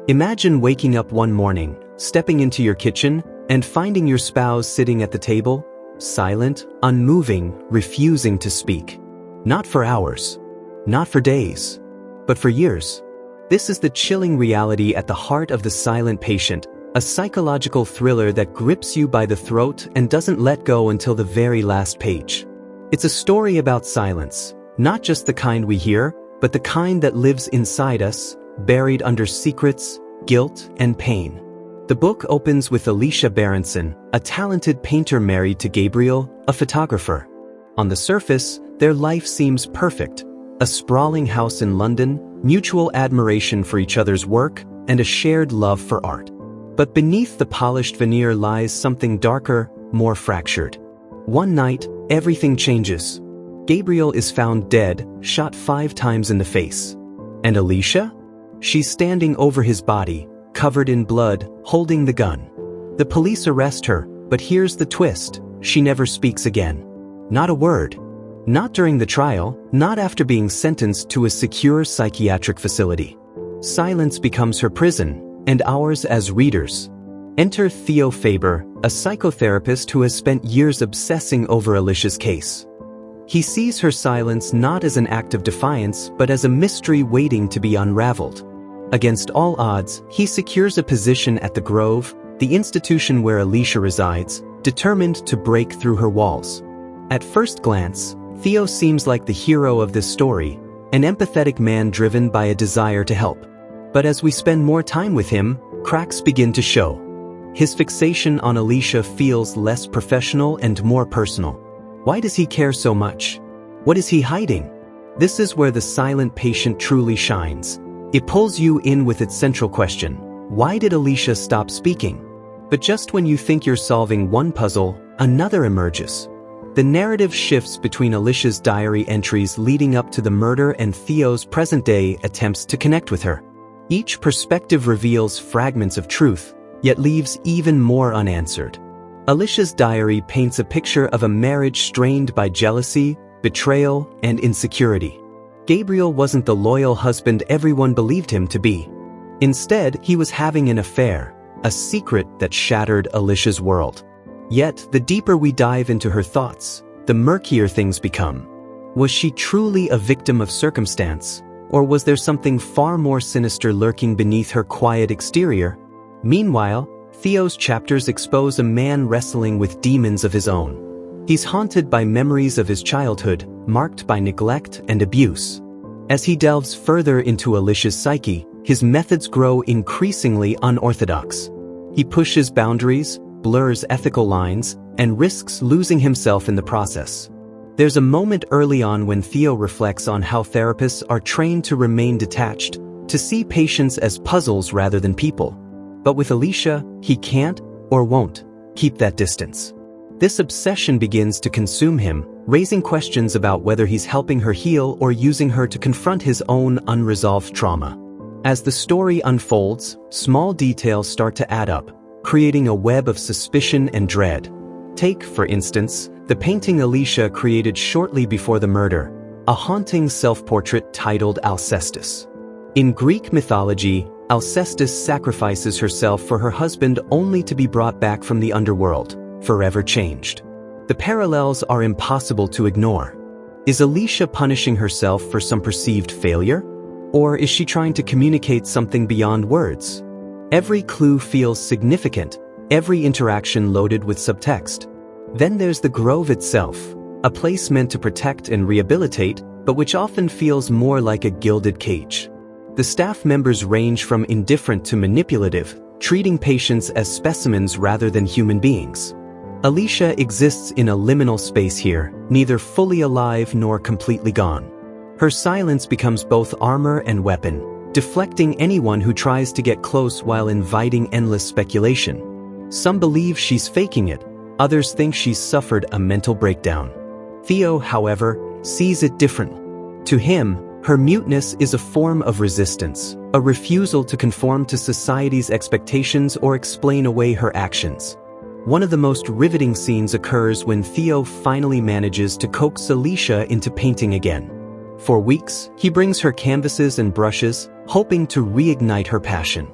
Imagine waking up one morning, stepping into your kitchen, and finding your spouse sitting at the table, silent, unmoving, refusing to speak. Not for hours, not for days, but for years. This is the chilling reality at the heart of The Silent Patient, a psychological thriller that grips you by the throat and doesn't let go until the very last page. It's a story about silence, not just the kind we hear, but the kind that lives inside us, buried under secrets, guilt, and pain. The book opens with Alicia Berenson, a talented painter married to Gabriel, a photographer. On the surface, their life seems perfect. A sprawling house in London, mutual admiration for each other's work, and a shared love for art. But beneath the polished veneer lies something darker, more fractured. One night, everything changes. Gabriel is found dead, shot 5 times in the face. And Alicia? She's standing over his body, covered in blood, holding the gun. The police arrest her, but here's the twist: she never speaks again. Not a word. Not during the trial, not after being sentenced to a secure psychiatric facility. Silence becomes her prison, and ours as readers. Enter Theo Faber, a psychotherapist who has spent years obsessing over Alicia's case. He sees her silence not as an act of defiance, but as a mystery waiting to be unraveled. Against all odds, he secures a position at the Grove, the institution where Alicia resides, determined to break through her walls. At first glance, Theo seems like the hero of this story, an empathetic man driven by a desire to help. But as we spend more time with him, cracks begin to show. His fixation on Alicia feels less professional and more personal. Why does he care so much? What is he hiding? This is where The Silent Patient truly shines. It pulls you in with its central question: why did Alicia stop speaking? But just when you think you're solving one puzzle, another emerges. The narrative shifts between Alicia's diary entries leading up to the murder and Theo's present-day attempts to connect with her. Each perspective reveals fragments of truth, yet leaves even more unanswered. Alicia's diary paints a picture of a marriage strained by jealousy, betrayal, and insecurity. Gabriel wasn't the loyal husband everyone believed him to be. Instead, he was having an affair, a secret that shattered Alicia's world. Yet, the deeper we dive into her thoughts, the murkier things become. Was she truly a victim of circumstance, or was there something far more sinister lurking beneath her quiet exterior? Meanwhile, Theo's chapters expose a man wrestling with demons of his own. He's haunted by memories of his childhood, marked by neglect and abuse. As he delves further into Alicia's psyche, his methods grow increasingly unorthodox. He pushes boundaries, blurs ethical lines, and risks losing himself in the process. There's a moment early on when Theo reflects on how therapists are trained to remain detached, to see patients as puzzles rather than people. But with Alicia, he can't, or won't, keep that distance. This obsession begins to consume him, raising questions about whether he's helping her heal or using her to confront his own unresolved trauma. As the story unfolds, small details start to add up, creating a web of suspicion and dread. Take, for instance, the painting Alicia created shortly before the murder, a haunting self-portrait titled Alcestis. In Greek mythology, Alcestis sacrifices herself for her husband only to be brought back from the underworld, forever changed. The parallels are impossible to ignore. Is Alicia punishing herself for some perceived failure? Or is she trying to communicate something beyond words? Every clue feels significant, every interaction loaded with subtext. Then there's the Grove itself, a place meant to protect and rehabilitate, but which often feels more like a gilded cage. The staff members range from indifferent to manipulative, treating patients as specimens rather than human beings. Alicia exists in a liminal space here, neither fully alive nor completely gone. Her silence becomes both armor and weapon, deflecting anyone who tries to get close while inviting endless speculation. Some believe she's faking it, others think she's suffered a mental breakdown. Theo, however, sees it differently. To him, her muteness is a form of resistance, a refusal to conform to society's expectations or explain away her actions. One of the most riveting scenes occurs when Theo finally manages to coax Alicia into painting again. For weeks, he brings her canvases and brushes, hoping to reignite her passion.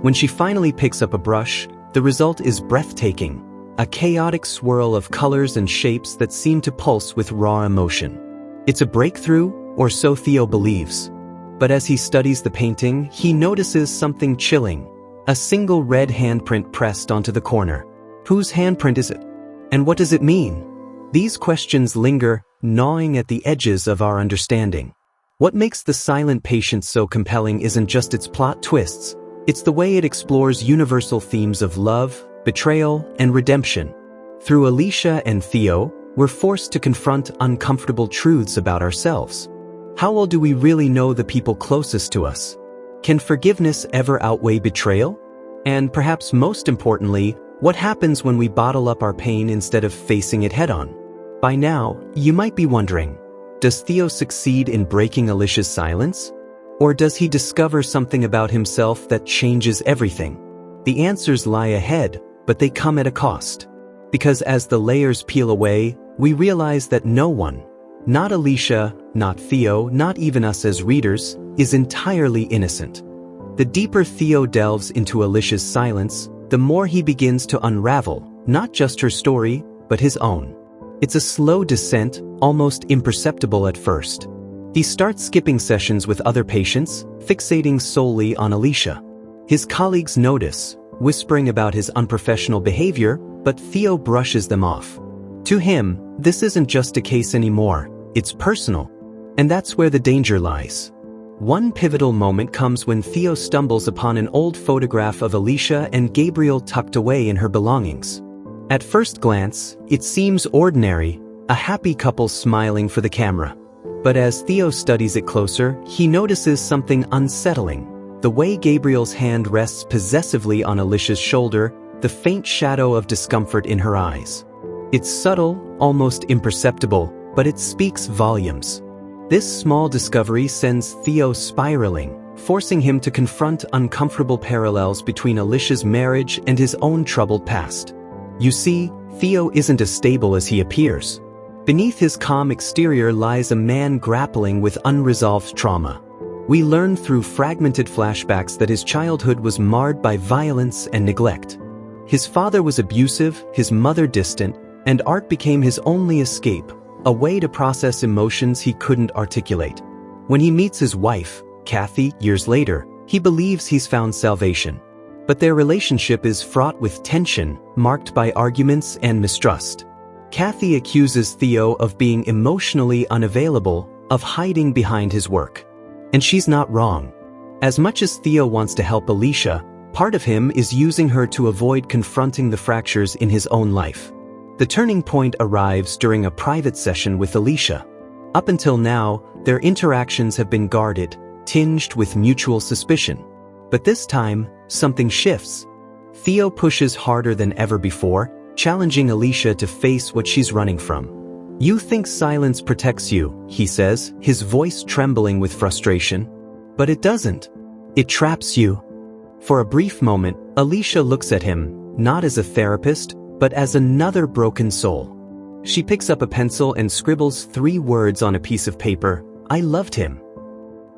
When she finally picks up a brush, the result is breathtaking, a chaotic swirl of colors and shapes that seem to pulse with raw emotion. It's a breakthrough, or so Theo believes. But as he studies the painting, he notices something chilling, a single red handprint pressed onto the corner. Whose handprint is it? And what does it mean? These questions linger, gnawing at the edges of our understanding. What makes The Silent Patient so compelling isn't just its plot twists, it's the way it explores universal themes of love, betrayal, and redemption. Through Alicia and Theo, we're forced to confront uncomfortable truths about ourselves. How well do we really know the people closest to us? Can forgiveness ever outweigh betrayal? And perhaps most importantly, what happens when we bottle up our pain instead of facing it head-on? By now, you might be wondering, does Theo succeed in breaking Alicia's silence? Or does he discover something about himself that changes everything? The answers lie ahead, but they come at a cost. Because as the layers peel away, we realize that no one, not Alicia, not Theo, not even us as readers, is entirely innocent. The deeper Theo delves into Alicia's silence, the more he begins to unravel, not just her story, but his own. It's a slow descent, almost imperceptible at first. He starts skipping sessions with other patients, fixating solely on Alicia. His colleagues notice, whispering about his unprofessional behavior, but Theo brushes them off. To him, this isn't just a case anymore, it's personal. And that's where the danger lies. One pivotal moment comes when Theo stumbles upon an old photograph of Alicia and Gabriel tucked away in her belongings. At first glance, it seems ordinary, a happy couple smiling for the camera. But as Theo studies it closer, he notices something unsettling. The way Gabriel's hand rests possessively on Alicia's shoulder, the faint shadow of discomfort in her eyes. It's subtle, almost imperceptible, but it speaks volumes. This small discovery sends Theo spiraling, forcing him to confront uncomfortable parallels between Alicia's marriage and his own troubled past. You see, Theo isn't as stable as he appears. Beneath his calm exterior lies a man grappling with unresolved trauma. We learn through fragmented flashbacks that his childhood was marred by violence and neglect. His father was abusive, his mother distant, and art became his only escape, a way to process emotions he couldn't articulate. When he meets his wife, Kathy, years later, he believes he's found salvation. But their relationship is fraught with tension, marked by arguments and mistrust. Kathy accuses Theo of being emotionally unavailable, of hiding behind his work. And she's not wrong. As much as Theo wants to help Alicia, part of him is using her to avoid confronting the fractures in his own life. The turning point arrives during a private session with Alicia. Up until now, their interactions have been guarded, tinged with mutual suspicion. But this time, something shifts. Theo pushes harder than ever before, challenging Alicia to face what she's running from. "You think silence protects you," he says, his voice trembling with frustration. "But it doesn't. It traps you." For a brief moment, Alicia looks at him, not as a therapist, but as another broken soul. She picks up a pencil and scribbles 3 words on a piece of paper: "I loved him."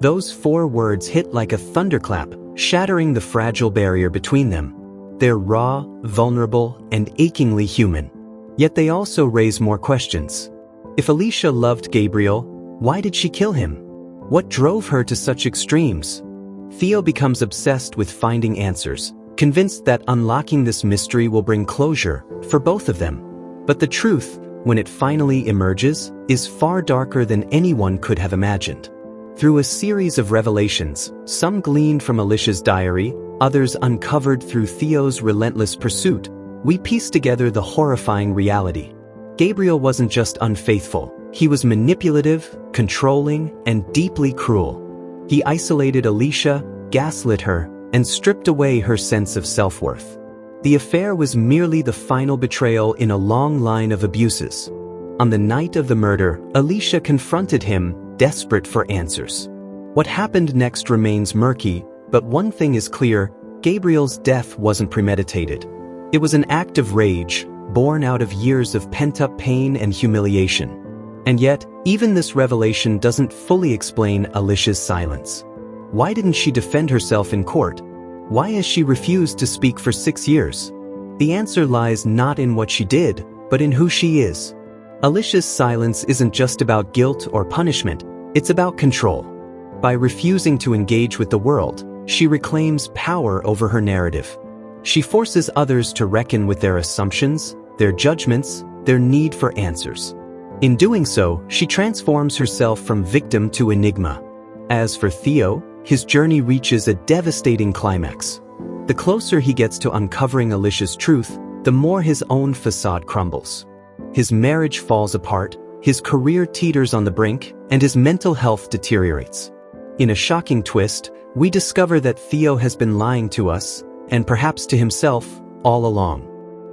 Those 4 words hit like a thunderclap, shattering the fragile barrier between them. They're raw, vulnerable, and achingly human. Yet they also raise more questions. If Alicia loved Gabriel, why did she kill him? What drove her to such extremes? Theo becomes obsessed with finding answers, convinced that unlocking this mystery will bring closure for both of them. But the truth, when it finally emerges, is far darker than anyone could have imagined. Through a series of revelations, some gleaned from Alicia's diary, others uncovered through Theo's relentless pursuit, we piece together the horrifying reality. Gabriel wasn't just unfaithful, he was manipulative, controlling, and deeply cruel. He isolated Alicia, gaslit her, and stripped away her sense of self-worth. The affair was merely the final betrayal in a long line of abuses. On the night of the murder, Alicia confronted him, desperate for answers. What happened next remains murky, but one thing is clear: Gabriel's death wasn't premeditated. It was an act of rage, born out of years of pent-up pain and humiliation. And yet, even this revelation doesn't fully explain Alicia's silence. Why didn't she defend herself in court? Why has she refused to speak for 6 years? The answer lies not in what she did, but in who she is. Alicia's silence isn't just about guilt or punishment, it's about control. By refusing to engage with the world, she reclaims power over her narrative. She forces others to reckon with their assumptions, their judgments, their need for answers. In doing so, she transforms herself from victim to enigma. As for Theo, his journey reaches a devastating climax. The closer he gets to uncovering Alicia's truth, the more his own facade crumbles. His marriage falls apart, his career teeters on the brink, and his mental health deteriorates. In a shocking twist, we discover that Theo has been lying to us, and perhaps to himself, all along.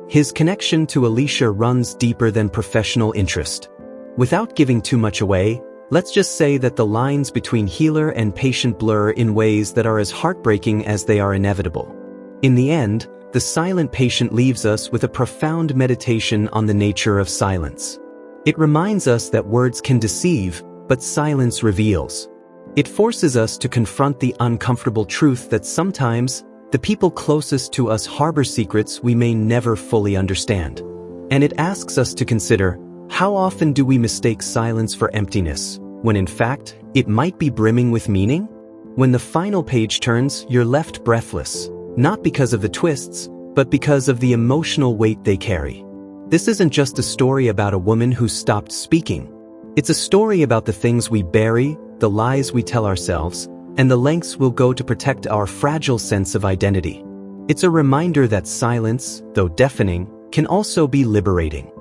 His connection to Alicia runs deeper than professional interest. Without giving too much away, let's just say that the lines between healer and patient blur in ways that are as heartbreaking as they are inevitable. In the end, the silent patient leaves us with a profound meditation on the nature of silence. It reminds us that words can deceive, but silence reveals. It forces us to confront the uncomfortable truth that sometimes the people closest to us harbor secrets we may never fully understand. And it asks us to consider, how often do we mistake silence for emptiness, when in fact, it might be brimming with meaning? When the final page turns, you're left breathless, not because of the twists, but because of the emotional weight they carry. This isn't just a story about a woman who stopped speaking. It's a story about the things we bury, the lies we tell ourselves, and the lengths we'll go to protect our fragile sense of identity. It's a reminder that silence, though deafening, can also be liberating.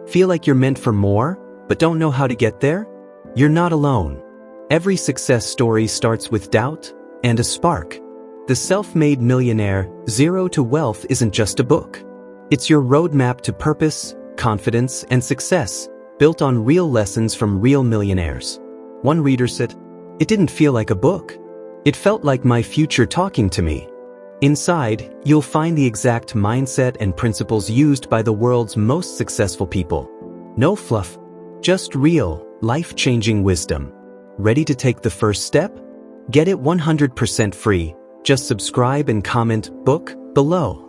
Feel like you're meant for more, but don't know how to get there? You're not alone. Every success story starts with doubt and a spark. The Self-Made Millionaire, Zero to Wealth isn't just a book. It's your roadmap to purpose, confidence, and success, built on real lessons from real millionaires. One reader said, "It didn't feel like a book. It felt like my future talking to me." Inside, you'll find the exact mindset and principles used by the world's most successful people. No fluff, just real, life-changing wisdom. Ready to take the first step? Get it 100% free. Just subscribe and comment "book" below.